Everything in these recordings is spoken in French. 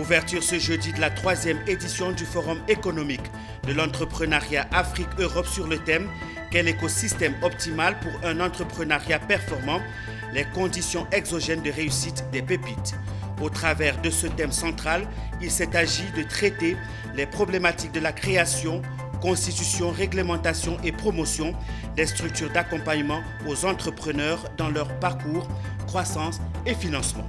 Ouverture ce jeudi de la 3e édition du Forum économique de l'entrepreneuriat Afrique-Europe sur le thème « Quel écosystème optimal pour un entrepreneuriat performant ? Les conditions exogènes de réussite des pépites ». Au travers de ce thème central, il s'est agi de traiter les problématiques de la création, constitution, réglementation et promotion des structures d'accompagnement aux entrepreneurs dans leur parcours, croissance et financement.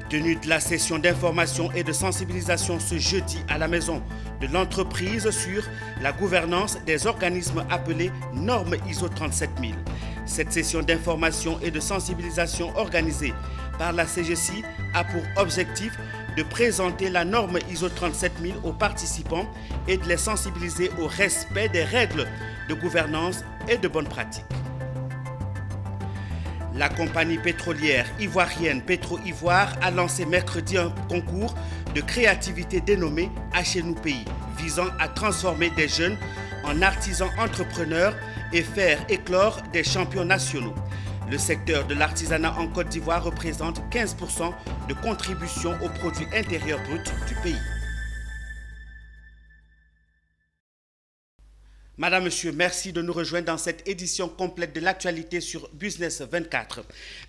Tenue de la session d'information et de sensibilisation ce jeudi à la Maison de l'entreprise sur la gouvernance des organismes appelés normes ISO 37000. Cette session d'information et de sensibilisation organisée par la CGC a pour objectif de présenter la norme ISO 37000 aux participants et de les sensibiliser au respect des règles de gouvernance et de bonnes pratiques. La compagnie pétrolière ivoirienne Petro-Ivoire a lancé mercredi un concours de créativité dénommé H&nous Pays, visant à transformer des jeunes en artisans entrepreneurs et faire éclore des champions nationaux. Le secteur de l'artisanat en Côte d'Ivoire représente 15% de contribution au produit intérieur brut du pays. Madame, Monsieur, merci de nous rejoindre dans cette édition complète de l'actualité sur Business 24.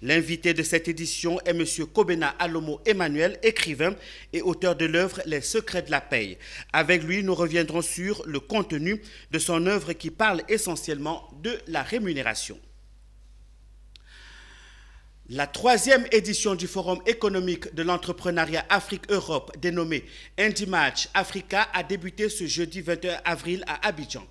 L'invité de cette édition est Monsieur Kobena Alomo Emmanuel, écrivain et auteur de l'œuvre Les Secrets de la Paye. Avec lui, nous reviendrons sur le contenu de son œuvre qui parle essentiellement de la rémunération. La 3e édition du Forum économique de l'entrepreneuriat Afrique-Europe, dénommé Indimatch Africa, a débuté ce jeudi 21 avril à Abidjan.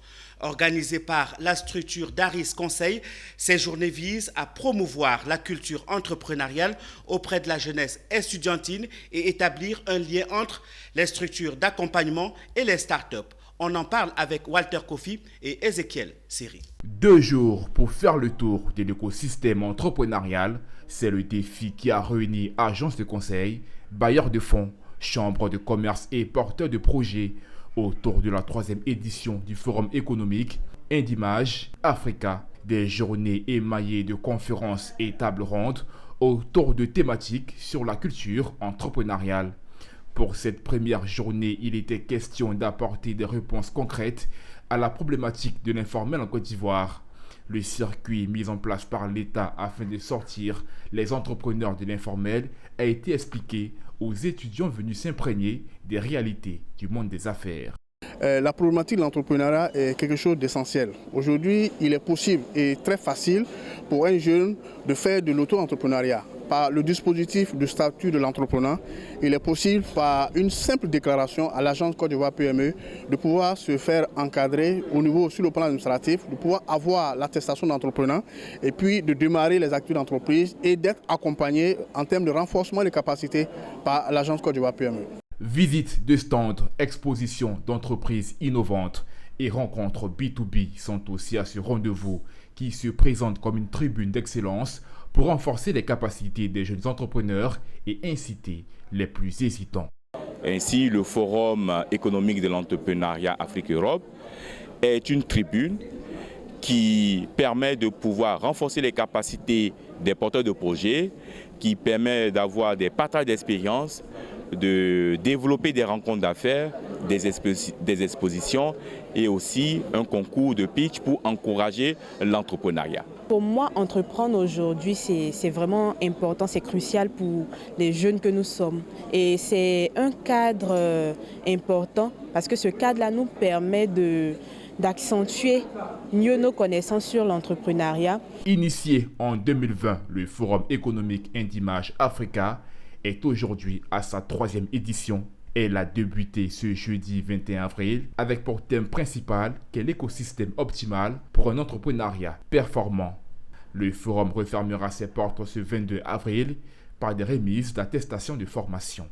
Organisée par la structure Daris Conseil, ces journées visent à promouvoir la culture entrepreneuriale auprès de la jeunesse estudiantine et établir un lien entre les structures d'accompagnement et les startups. On en parle avec Walter Kofi et Ezekiel Seri. 2 jours pour faire le tour de l'écosystème entrepreneurial, c'est le défi qui a réuni agences de conseil, bailleurs de fonds, chambres de commerce et porteurs de projets autour de la 3e édition du Forum économique Indimatch Africa. Des journées émaillées de conférences et tables rondes autour de thématiques sur la culture entrepreneuriale. Pour cette première journée, il était question d'apporter des réponses concrètes à la problématique de l'informel en Côte d'Ivoire. Le circuit mis en place par l'État afin de sortir les entrepreneurs de l'informel a été expliqué aux étudiants venus s'imprégner des réalités du monde des affaires. La problématique de l'entrepreneuriat est quelque chose d'essentiel. Aujourd'hui, il est possible et très facile pour un jeune de faire de l'auto-entrepreneuriat. Par le dispositif de statut de l'entrepreneur, il est possible par une simple déclaration à l'agence Côte d'Ivoire PME de pouvoir se faire encadrer au niveau sur le plan administratif, de pouvoir avoir l'attestation d'entrepreneur et puis de démarrer les activités d'entreprise et d'être accompagné en termes de renforcement des capacités par l'agence Côte d'Ivoire PME. Visites de stands, expositions d'entreprises innovantes et rencontres B2B sont aussi à ce rendez-vous qui se présente comme une tribune d'excellence pour renforcer les capacités des jeunes entrepreneurs et inciter les plus hésitants. Ainsi, le Forum économique de l'entrepreneuriat Afrique-Europe est une tribune qui permet de pouvoir renforcer les capacités des porteurs de projets, qui permet d'avoir des partages d'expériences, de développer des rencontres d'affaires, des expositions et aussi un concours de pitch pour encourager l'entrepreneuriat. Pour moi, entreprendre aujourd'hui, c'est vraiment important, c'est crucial pour les jeunes que nous sommes. Et c'est un cadre important parce que ce cadre-là nous permet d'accentuer mieux nos connaissances sur l'entrepreneuriat. Initié en 2020, le Forum économique Indimatch Africa est aujourd'hui à sa 3e édition. Elle a débuté ce jeudi 21 avril avec pour thème principal quel écosystème optimal pour un entrepreneuriat performant. Le forum refermera ses portes ce 22 avril par des remises d'attestations de formation.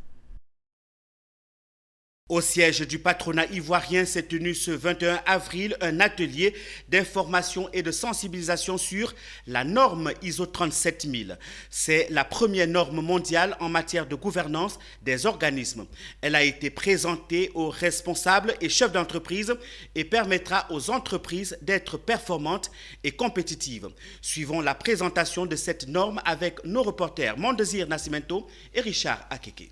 Au siège du patronat ivoirien s'est tenu ce 21 avril un atelier d'information et de sensibilisation sur la norme ISO 37000. C'est la première norme mondiale en matière de gouvernance des organismes. Elle a été présentée aux responsables et chefs d'entreprise et permettra aux entreprises d'être performantes et compétitives. Suivons la présentation de cette norme avec nos reporters Mondesir Nascimento et Richard Akeke.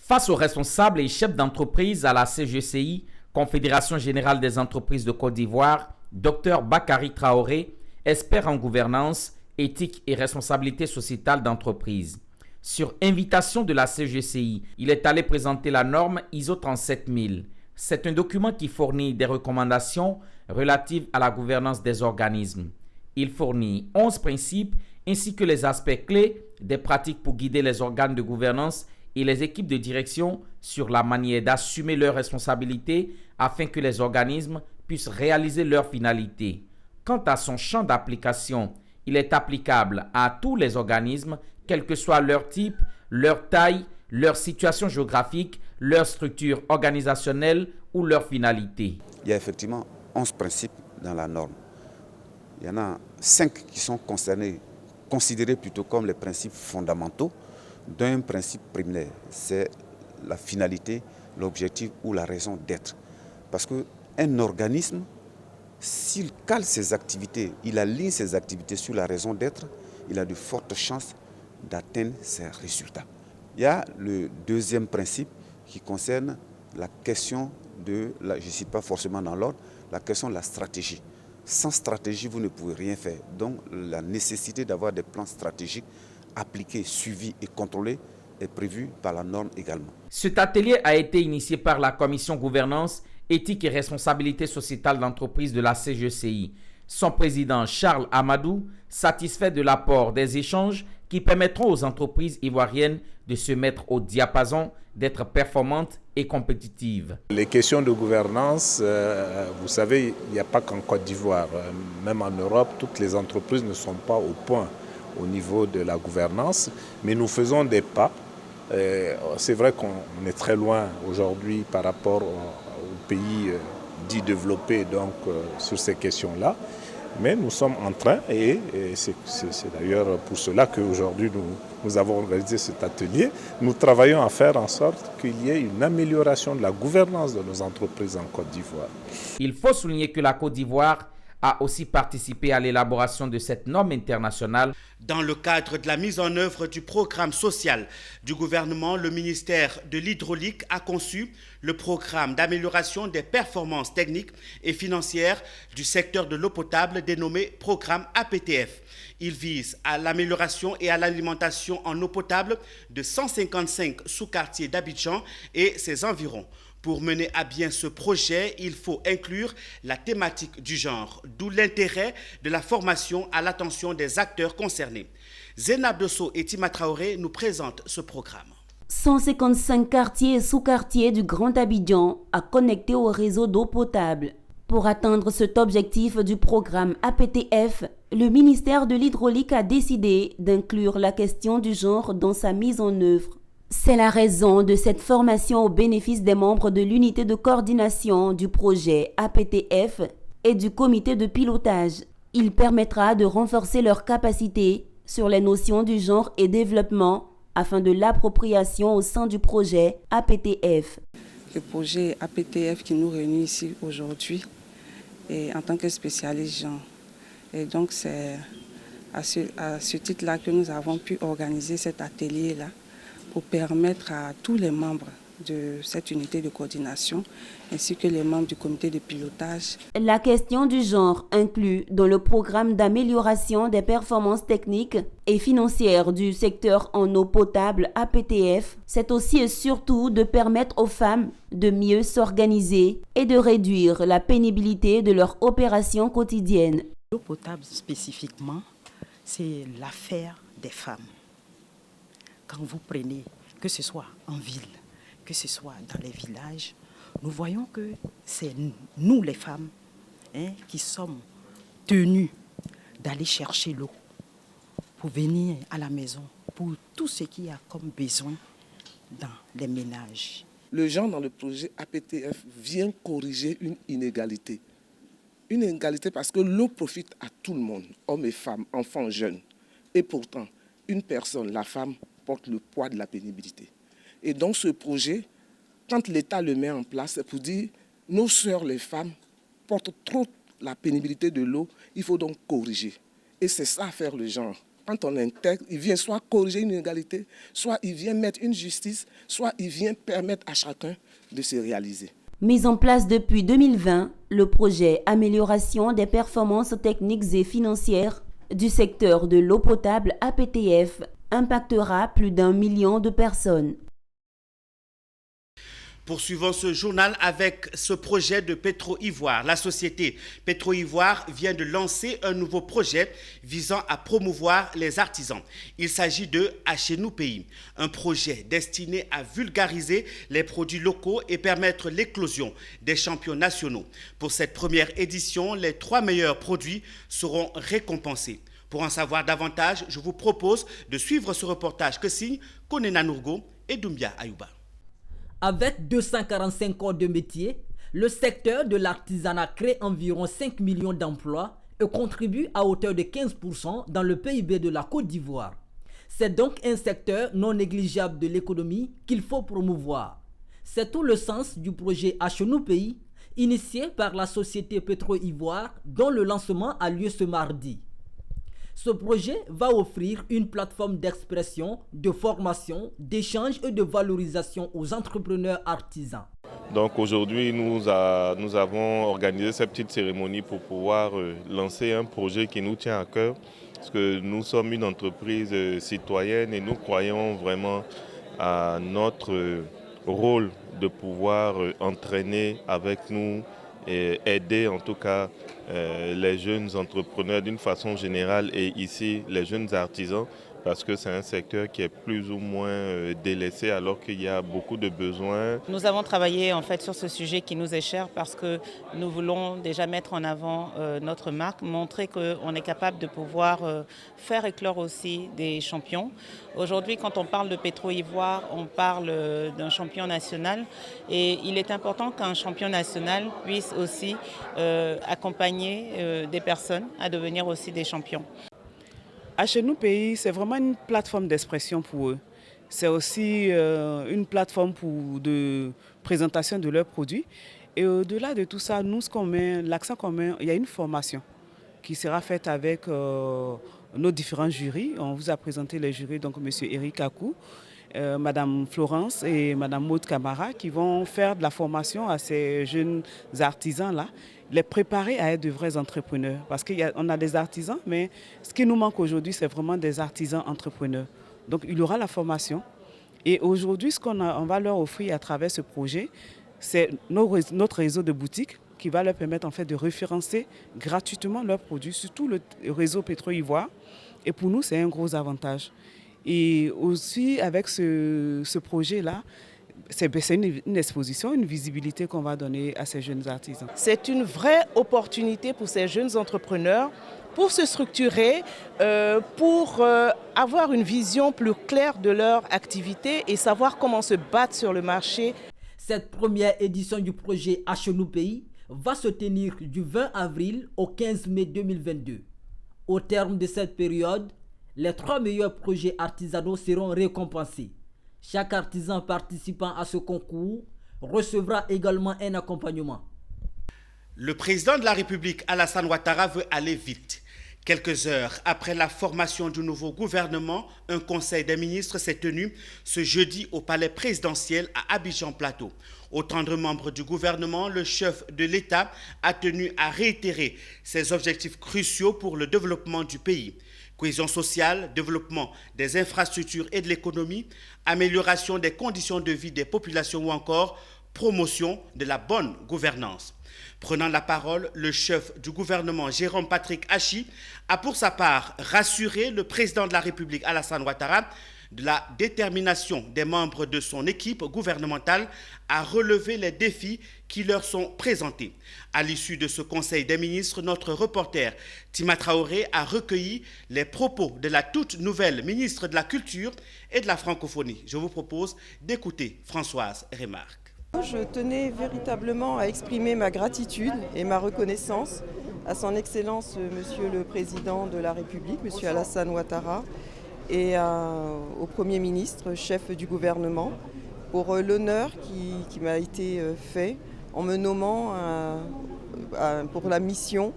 Face aux responsables et chefs d'entreprise à la CGCI, Confédération Générale des Entreprises de Côte d'Ivoire, Dr Bakary Traoré, expert en gouvernance, éthique et responsabilité sociétale d'entreprise. Sur invitation de la CGCI, il est allé présenter la norme ISO 37000. C'est un document qui fournit des recommandations relatives à la gouvernance des organismes. Il fournit 11 principes ainsi que les aspects clés des pratiques pour guider les organes de gouvernance et les équipes de direction sur la manière d'assumer leurs responsabilités afin que les organismes puissent réaliser leurs finalités. Quant à son champ d'application, il est applicable à tous les organismes, quel que soit leur type, leur taille, leur situation géographique, leur structure organisationnelle ou leur finalité. Il y a effectivement 11 principes dans la norme. Il y en a 5 qui sont considérés plutôt comme les principes fondamentaux d'un principe primaire. C'est la finalité, l'objectif ou la raison d'être. Parce qu'un organisme, s'il cale ses activités, il aligne ses activités sur la raison d'être, il a de fortes chances d'atteindre ses résultats. Il y a le deuxième principe qui concerne la question de, je ne cite pas forcément dans l'ordre, la question de la stratégie. Sans stratégie, vous ne pouvez rien faire. Donc la nécessité d'avoir des plans stratégiques appliqués, suivis et contrôlés est prévue par la norme également. Cet atelier a été initié par la Commission Gouvernance, Éthique et Responsabilité Sociétale d'Entreprise de la CGCI. Son président Charles Amadou, satisfait de l'apport des échanges qui permettront aux entreprises ivoiriennes de se mettre au diapason, d'être performantes et compétitives. Les questions de gouvernance, vous savez, il n'y a pas qu'en Côte d'Ivoire. Même en Europe, toutes les entreprises ne sont pas au point au niveau de la gouvernance, mais nous faisons des pas. C'est vrai qu'on est très loin aujourd'hui par rapport aux pays dits développés donc, sur ces questions-là. Mais nous sommes en train, et c'est d'ailleurs pour cela qu'aujourd'hui nous avons organisé cet atelier, nous travaillons à faire en sorte qu'il y ait une amélioration de la gouvernance de nos entreprises en Côte d'Ivoire. Il faut souligner que la Côte d'Ivoire a aussi participé à l'élaboration de cette norme internationale. Dans le cadre de la mise en œuvre du programme social du gouvernement, le ministère de l'Hydraulique a conçu le programme d'amélioration des performances techniques et financières du secteur de l'eau potable dénommé programme APTF. Il vise à l'amélioration et à l'alimentation en eau potable de 155 sous-quartiers d'Abidjan et ses environs. Pour mener à bien ce projet, il faut inclure la thématique du genre, d'où l'intérêt de la formation à l'attention des acteurs concernés. Zénab Dosso et Tima Traoré nous présentent ce programme. 155 quartiers et sous-quartiers du Grand Abidjan à connecter au réseau d'eau potable. Pour atteindre cet objectif du programme APTF, le ministère de l'Hydraulique a décidé d'inclure la question du genre dans sa mise en œuvre. C'est la raison de cette formation au bénéfice des membres de l'unité de coordination du projet APTF et du comité de pilotage. Il permettra de renforcer leurs capacités sur les notions du genre et développement afin de l'appropriation au sein du projet APTF. Le projet APTF qui nous réunit ici aujourd'hui et en tant que spécialiste genre. Et donc c'est à ce titre-là que nous avons pu organiser cet atelier-là pour permettre à tous les membres de cette unité de coordination ainsi que les membres du comité de pilotage. La question du genre inclue dans le programme d'amélioration des performances techniques et financières du secteur en eau potable APTF, c'est aussi et surtout de permettre aux femmes de mieux s'organiser et de réduire la pénibilité de leur opération quotidienne. L'eau potable spécifiquement, c'est l'affaire des femmes. Quand vous prenez, que ce soit en ville, que ce soit dans les villages, nous voyons que c'est nous les femmes qui sommes tenues d'aller chercher l'eau pour venir à la maison, pour tout ce qu'il y a comme besoin dans les ménages. Le genre dans le projet APTF vient corriger une inégalité. Une inégalité parce que l'eau profite à tout le monde, hommes et femmes, enfants, jeunes. Et pourtant, une personne, la femme, porte le poids de la pénibilité. Et donc ce projet, quand l'État le met en place, c'est pour dire nos sœurs, les femmes, portent trop la pénibilité de l'eau, il faut donc corriger. Et c'est ça faire le genre. quand on intègre, il vient soit corriger une inégalité, soit il vient mettre une justice, soit il vient permettre à chacun de se réaliser. Mis en place depuis 2020, le projet Amélioration des performances techniques et financières du secteur de l'eau potable APTF impactera plus d'1 million de personnes. Poursuivons ce journal avec ce projet de Petro-Ivoire. La société Petro-Ivoire vient de lancer un nouveau projet visant à promouvoir les artisans. Il s'agit de Achez-nous pays, un projet destiné à vulgariser les produits locaux et permettre l'éclosion des champions nationaux. Pour cette première édition, les 3 meilleurs produits seront récompensés. Pour en savoir davantage, je vous propose de suivre ce reportage que signent Konena Nourgo et Doumbia Ayouba. Avec 245 corps de métier, le secteur de l'artisanat crée environ 5 millions d'emplois et contribue à hauteur de 15% dans le PIB de la Côte d'Ivoire. C'est donc un secteur non négligeable de l'économie qu'il faut promouvoir. C'est tout le sens du projet Achez-nous pays, initié par la société Petro-Ivoire, dont le lancement a lieu ce mardi. Ce projet va offrir une plateforme d'expression, de formation, d'échange et de valorisation aux entrepreneurs artisans. Donc aujourd'hui, nous avons organisé cette petite cérémonie pour pouvoir lancer un projet qui nous tient à cœur. Parce que nous sommes une entreprise citoyenne et nous croyons vraiment à notre rôle de pouvoir entraîner avec nous et aider en tout cas les jeunes entrepreneurs d'une façon générale et ici les jeunes artisans parce que c'est un secteur qui est plus ou moins délaissé alors qu'il y a beaucoup de besoins. Nous avons travaillé en fait sur ce sujet qui nous est cher parce que nous voulons déjà mettre en avant notre marque, montrer qu'on est capable de pouvoir faire éclore aussi des champions. Aujourd'hui, quand on parle de Petro-Ivoire, on parle d'un champion national et il est important qu'un champion national puisse aussi accompagner des personnes à devenir aussi des champions. Achez-nous pays, c'est vraiment une plateforme d'expression pour eux. C'est aussi une plateforme de présentation de leurs produits. Et au-delà de tout ça, nous, l'accent qu'on met, il y a une formation qui sera faite avec nos différents jurys. On vous a présenté les jurys, donc M. Eric Akou, Mme Florence et Mme Maud Camara, qui vont faire de la formation à ces jeunes artisans-là, les préparer à être de vrais entrepreneurs. Parce qu'on a des artisans, mais ce qui nous manque aujourd'hui, c'est vraiment des artisans entrepreneurs. Donc il y aura la formation. Et aujourd'hui, ce on va leur offrir à travers ce projet, c'est notre réseau de boutiques qui va leur permettre en fait de référencer gratuitement leurs produits sur tout le réseau Petro-Ivoire. Et pour nous, c'est un gros avantage. Et aussi, avec ce projet-là, c'est une exposition, une visibilité qu'on va donner à ces jeunes artisans. C'est une vraie opportunité pour ces jeunes entrepreneurs pour se structurer, pour avoir une vision plus claire de leur activité et savoir comment se battre sur le marché. Cette première édition du projet Achez-nous pays va se tenir du 20 avril au 15 mai 2022. Au terme de cette période, les 3 meilleurs projets artisanaux seront récompensés. Chaque artisan participant à ce concours recevra également un accompagnement. Le président de la République, Alassane Ouattara, veut aller vite. Quelques heures après la formation du nouveau gouvernement, un conseil des ministres s'est tenu ce jeudi au palais présidentiel à Abidjan-Plateau. Autant de membres du gouvernement, le chef de l'État a tenu à réitérer ses objectifs cruciaux pour le développement du pays. Cohésion sociale, développement des infrastructures et de l'économie, amélioration des conditions de vie des populations ou encore promotion de la bonne gouvernance. Prenant la parole, le chef du gouvernement, Jérôme Patrick Achi, a pour sa part rassuré le président de la République, Alassane Ouattara, de la détermination des membres de son équipe gouvernementale à relever les défis qui leur sont présentés. À l'issue de ce conseil des ministres, notre reporter Tima Traoré a recueilli les propos de la toute nouvelle ministre de la Culture et de la Francophonie. Je vous propose d'écouter Françoise Remarque. Je tenais véritablement à exprimer ma gratitude et ma reconnaissance à son Excellence Monsieur le Président de la République, Monsieur Alassane Ouattara, et au Premier ministre, chef du gouvernement, pour l'honneur qui m'a été fait en me nommant pour la mission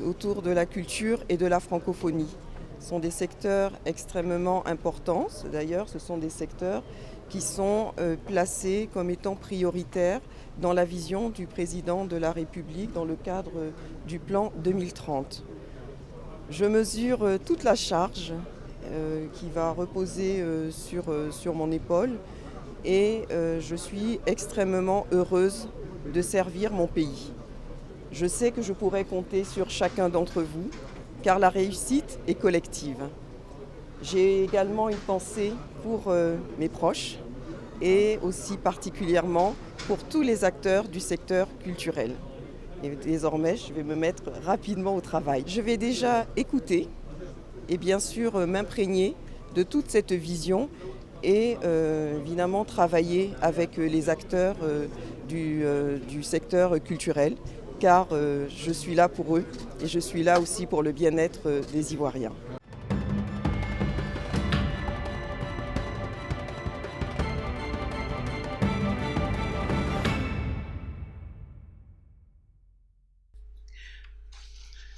autour de la culture et de la francophonie. sont des secteurs extrêmement importants. D'ailleurs, ce sont des secteurs qui sont placés comme étant prioritaires dans la vision du président de la République dans le cadre du plan 2030. Je mesure toute la charge qui va reposer sur mon épaule et je suis extrêmement heureuse de servir mon pays. Je sais que je pourrai compter sur chacun d'entre vous car la réussite est collective. J'ai également une pensée pour mes proches et aussi particulièrement pour tous les acteurs du secteur culturel. Et désormais, je vais me mettre rapidement au travail. Je vais déjà écouter et bien sûr m'imprégner de toute cette vision et évidemment travailler avec les acteurs du secteur culturel car je suis là pour eux et je suis là aussi pour le bien-être des Ivoiriens.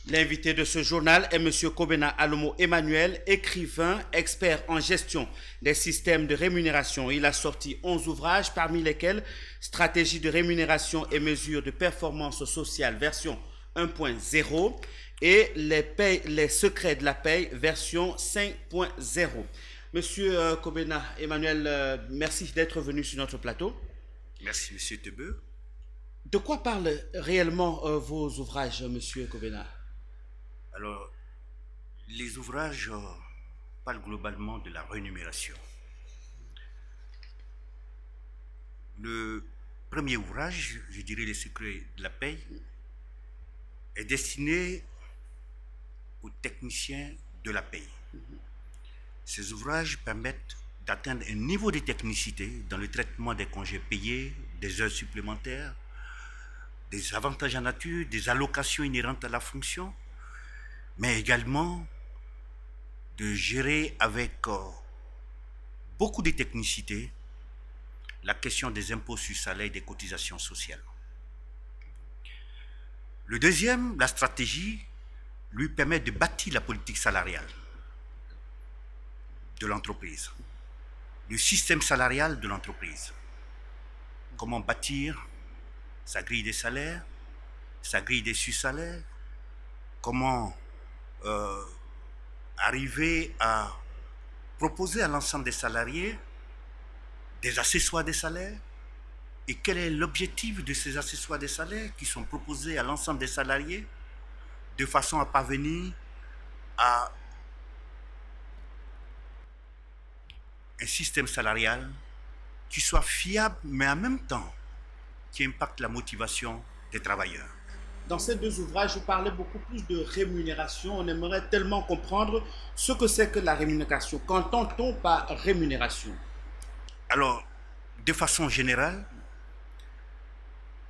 L'invité de ce journal est M. Kobena Alomo Emmanuel, écrivain, expert en gestion des systèmes de rémunération. Il a sorti 11 ouvrages, parmi lesquels Stratégie de rémunération et mesures de performance sociale version 1.0 et les secrets de la paye version 5.0. Monsieur Kobena Emmanuel, merci d'être venu sur notre plateau. Merci, Monsieur Tebeu. De quoi parlent réellement vos ouvrages, Monsieur Kobena? Alors, les ouvrages parlent globalement de la rémunération. Le premier ouvrage, je dirais Les secrets de la paye, est destiné aux techniciens de la paye. Ces ouvrages permettent d'atteindre un niveau de technicité dans le traitement des congés payés, des heures supplémentaires, des avantages en nature, des allocations inhérentes à la fonction, mais également de gérer avec beaucoup de technicité la question des impôts sur salaire et des cotisations sociales. Le deuxième, la stratégie, lui permet de bâtir la politique salariale de l'entreprise, le système salarial de l'entreprise. Comment bâtir sa grille des salaires, sa grille des sur-salaires, comment arriver à proposer à l'ensemble des salariés des accessoires des salaires et quel est l'objectif de ces accessoires des salaires qui sont proposés à l'ensemble des salariés de façon à parvenir à un système salarial qui soit fiable mais en même temps qui impacte la motivation des travailleurs. Dans ces deux ouvrages, vous parlez beaucoup plus de rémunération. On aimerait tellement comprendre ce que c'est que la rémunération. Qu'entend-on par rémunération? Alors, de façon générale,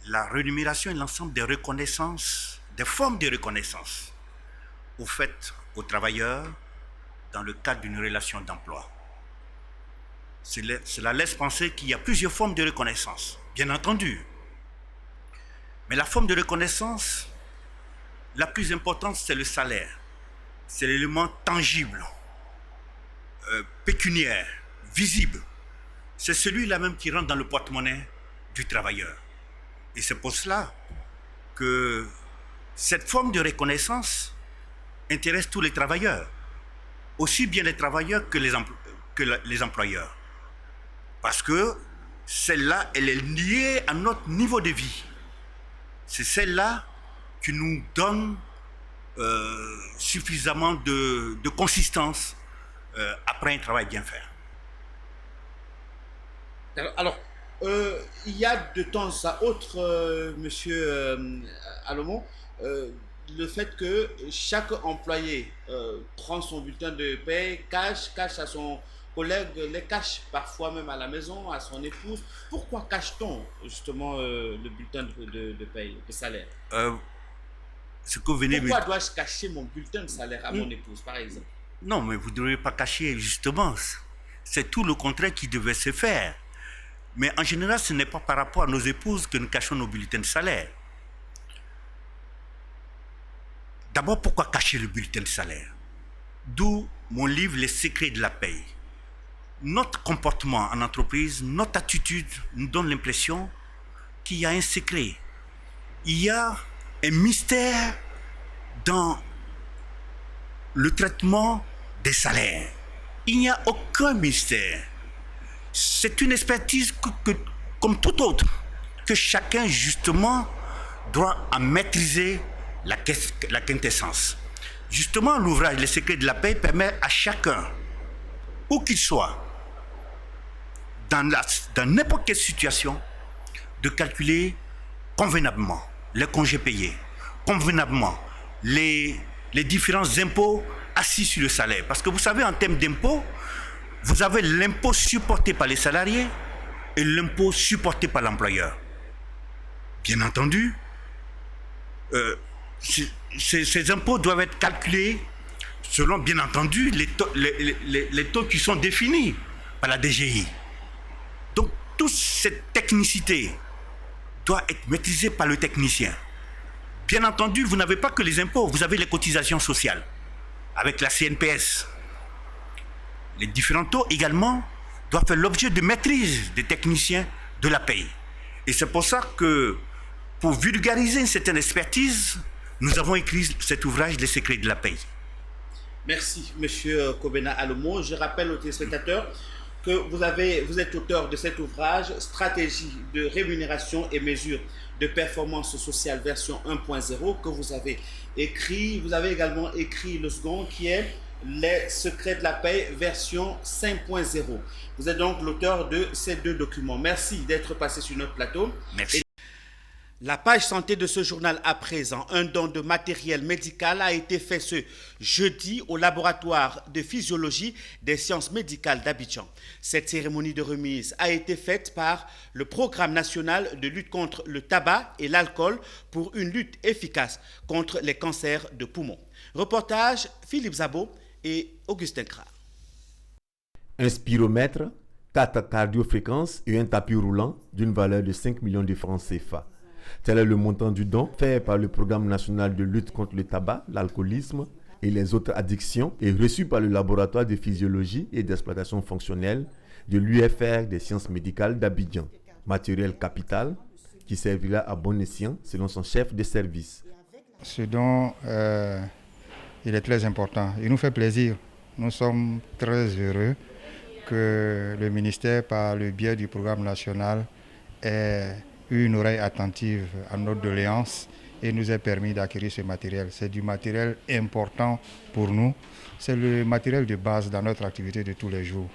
la rémunération est l'ensemble des reconnaissances, des formes de reconnaissance offertes aux travailleurs dans le cadre d'une relation d'emploi. Cela laisse penser qu'il y a plusieurs formes de reconnaissance, bien entendu. Mais la forme de reconnaissance la plus importante, c'est le salaire. C'est l'élément tangible, pécuniaire, visible. C'est celui-là même qui rentre dans le porte-monnaie du travailleur. Et c'est pour cela que cette forme de reconnaissance intéresse tous les travailleurs, aussi bien les travailleurs que les employeurs. Parce que celle-là, elle est liée à notre niveau de vie. C'est celle-là qui nous donne suffisamment de consistance après un travail bien fait. Alors, il y a de temps à autre, Monsieur Alomo, le fait que chaque employé prend son bulletin de paie, cache à son collègue, les cache parfois même à la maison, à son épouse. Pourquoi cache-t-on justement le bulletin de paie, de salaire? Pourquoi dois-je cacher mon bulletin de salaire à mon épouse, par exemple? Non, mais vous ne devez pas cacher, justement. C'est tout le contraire qui devait se faire. Mais en général, ce n'est pas par rapport à nos épouses que nous cachons nos bulletins de salaire. D'abord, pourquoi cacher le bulletin de salaire? D'où mon livre Les secrets de la paix. Notre comportement en entreprise, notre attitude nous donne l'impression qu'il y a un secret. Il y a un mystère dans le traitement des salaires. Il n'y a aucun mystère. C'est une expertise comme tout autre, que chacun justement doit en maîtriser la quintessence. Justement, l'ouvrage Les secrets de la paix permet à chacun, où qu'il soit, dans n'importe quelle situation, de calculer convenablement les congés payés, convenablement les différents impôts assis sur le salaire. Parce que vous savez, en termes d'impôts, vous avez l'impôt supporté par les salariés et l'impôt supporté par l'employeur. Bien entendu, ces impôts doivent être calculés selon, bien entendu, les taux qui sont définis par la DGI. Donc, toute cette technicité doit être maîtrisée par le technicien. Bien entendu, vous n'avez pas que les impôts, vous avez les cotisations sociales avec la CNPS. Les différents taux également doivent faire l'objet de maîtrise des techniciens de la paie. Et c'est pour ça que, pour vulgariser une certaine expertise, nous avons écrit cet ouvrage, Les secrets de la paie. Merci, Monsieur Kobena Alomo. Je rappelle aux téléspectateurs que vous êtes auteur de cet ouvrage, Stratégie de rémunération et mesures de performance sociale version 1.0, que vous avez écrit. Vous avez également écrit le second, qui est Les secrets de la paix version 5.0. Vous êtes donc l'auteur de ces deux documents. Merci d'être passé sur notre plateau. Merci. La page santé de ce journal à présent. Un don de matériel médical a été fait ce jeudi au laboratoire de physiologie des sciences médicales d'Abidjan. Cette cérémonie de remise a été faite par le Programme national de lutte contre le tabac et l'alcool pour une lutte efficace contre les cancers de poumon. Reportage Philippe Zabo et Augustin Kra. Un spiromètre, 4 cardiofréquences et un tapis roulant d'une valeur de 5 millions de francs CFA. Tel est le montant du don fait par le Programme national de lutte contre le tabac, l'alcoolisme et les autres addictions et reçu par le laboratoire de physiologie et d'exploitation fonctionnelle de l'UFR des sciences médicales d'Abidjan. Matériel capital qui servira à bon escient selon son chef de service. Ce don, il est très important. Il nous fait plaisir. Nous sommes très heureux que le ministère, par le biais du programme national, ait eu une oreille attentive à notre doléance et nous ait permis d'acquérir ce matériel. C'est du matériel important pour nous. C'est le matériel de base dans notre activité de tous les jours.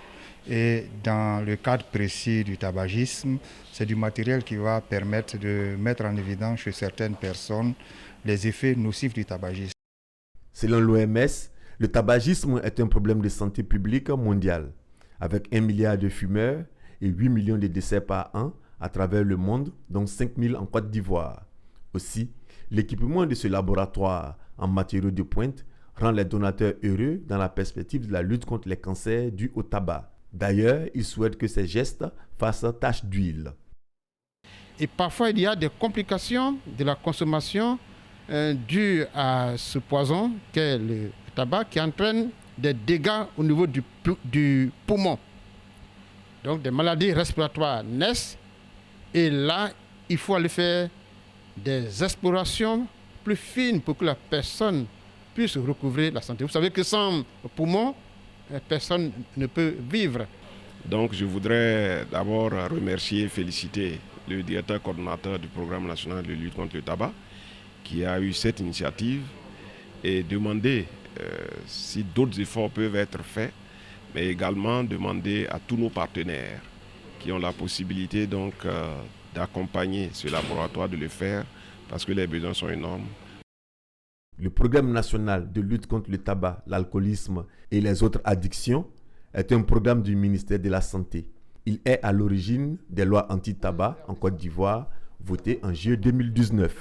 Et dans le cadre précis du tabagisme, c'est du matériel qui va permettre de mettre en évidence chez certaines personnes les effets nocifs du tabagisme. Selon l'OMS, le tabagisme est un problème de santé publique mondial, avec 1 milliard de fumeurs et 8 millions de décès par an à travers le monde, dont 5 000 en Côte d'Ivoire. Aussi, l'équipement de ce laboratoire en matériaux de pointe rend les donateurs heureux dans la perspective de la lutte contre les cancers dus au tabac. D'ailleurs, ils souhaitent que ces gestes fassent tache d'huile. Et parfois, il y a des complications de la consommation dues à ce poison qu'est le tabac qui entraîne des dégâts au niveau du poumon. Donc, des maladies respiratoires naissent. Et là, il faut aller faire des explorations plus fines pour que la personne puisse recouvrer la santé. Vous savez que sans poumon, personne ne peut vivre. Donc je voudrais d'abord remercier et féliciter le directeur coordonnateur du Programme national de lutte contre le tabac qui a eu cette initiative et demander si d'autres efforts peuvent être faits, mais également demander à tous nos partenaires qui ont la possibilité donc d'accompagner ce laboratoire de le faire parce que les besoins sont énormes. Le Programme national de lutte contre le tabac, l'alcoolisme et les autres addictions est un programme du ministère de la Santé. Il est à l'origine des lois anti-tabac en Côte d'Ivoire votées en juillet 2019.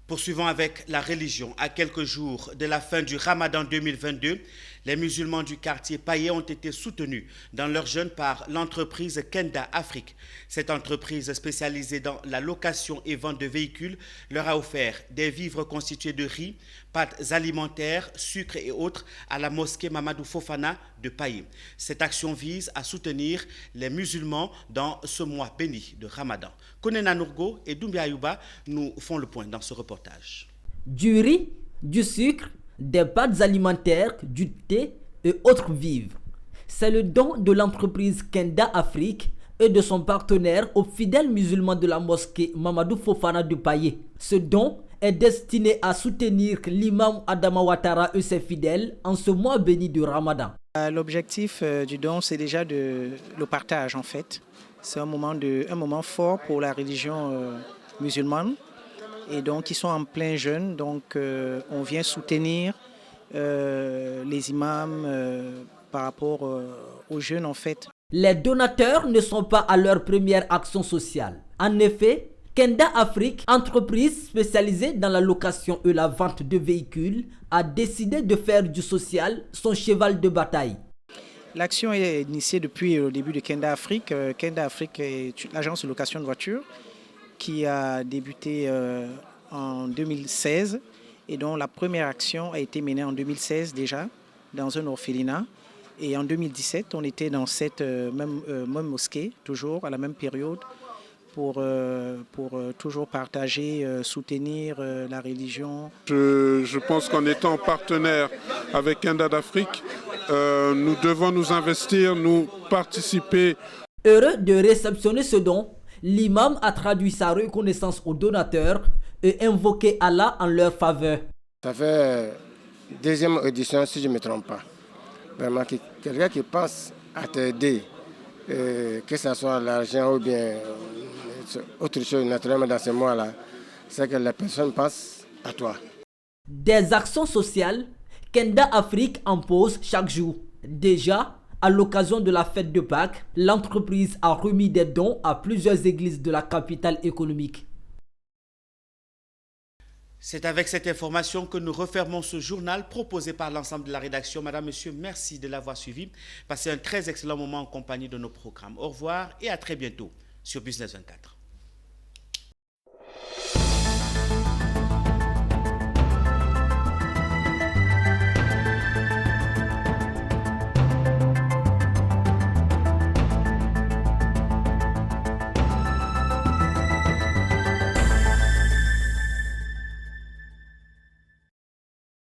Poursuivons avec la religion. À quelques jours de la fin du Ramadan 2022, les musulmans du quartier Paillé ont été soutenus dans leur jeûne par l'entreprise Kenda Afrique. Cette entreprise spécialisée dans la location et vente de véhicules leur a offert des vivres constitués de riz, pâtes alimentaires, sucre et autres à la mosquée Mamadou Fofana de Paillé. Cette action vise à soutenir les musulmans dans ce mois béni de Ramadan. Konena Nourgo et Doumbia Ayouba nous font le point dans ce reportage. Du riz, du sucre, des pâtes alimentaires, du thé et autres vivres. C'est le don de l'entreprise Kenda Afrique et de son partenaire aux fidèles musulmans de la mosquée Mamadou Fofana de Paillé. Ce don est destiné à soutenir l'imam Adama Ouattara et ses fidèles en ce mois béni du Ramadan. L'objectif du don, c'est déjà le partage en fait. C'est un moment fort pour la religion musulmane. Et donc, ils sont en plein jeûne. Donc, on vient soutenir les imams par rapport au jeûne en fait. Les donateurs ne sont pas à leur première action sociale. En effet, Kenda Afrique, entreprise spécialisée dans la location et la vente de véhicules, a décidé de faire du social son cheval de bataille. L'action est initiée depuis le début de Kenda Afrique. Kenda Afrique est l'agence de location de voitures qui a débuté en 2016 et dont la première action a été menée en 2016 déjà dans un orphelinat. Et en 2017, on était dans cette même mosquée, toujours à la même période, pour toujours partager, soutenir la religion. Je pense qu'en étant partenaire avec Kenda d'Afrique, nous devons nous investir, nous participer. Heureux de réceptionner ce don, l'imam a traduit sa reconnaissance aux donateurs et invoqué Allah en leur faveur. Ça fait deuxième édition si je ne me trompe pas. Vraiment, quelqu'un qui pense à t'aider, que ce soit l'argent ou bien autre chose naturellement dans ce mois-là, c'est que la personne pense à toi. Des actions sociales, Kenda Afrique en pose chaque jour. Déjà, à l'occasion de la fête de Pâques, l'entreprise a remis des dons à plusieurs églises de la capitale économique. C'est avec cette information que nous refermons ce journal proposé par l'ensemble de la rédaction. Madame, Monsieur, merci de l'avoir suivi. Passez un très excellent moment en compagnie de nos programmes. Au revoir et à très bientôt sur Business 24.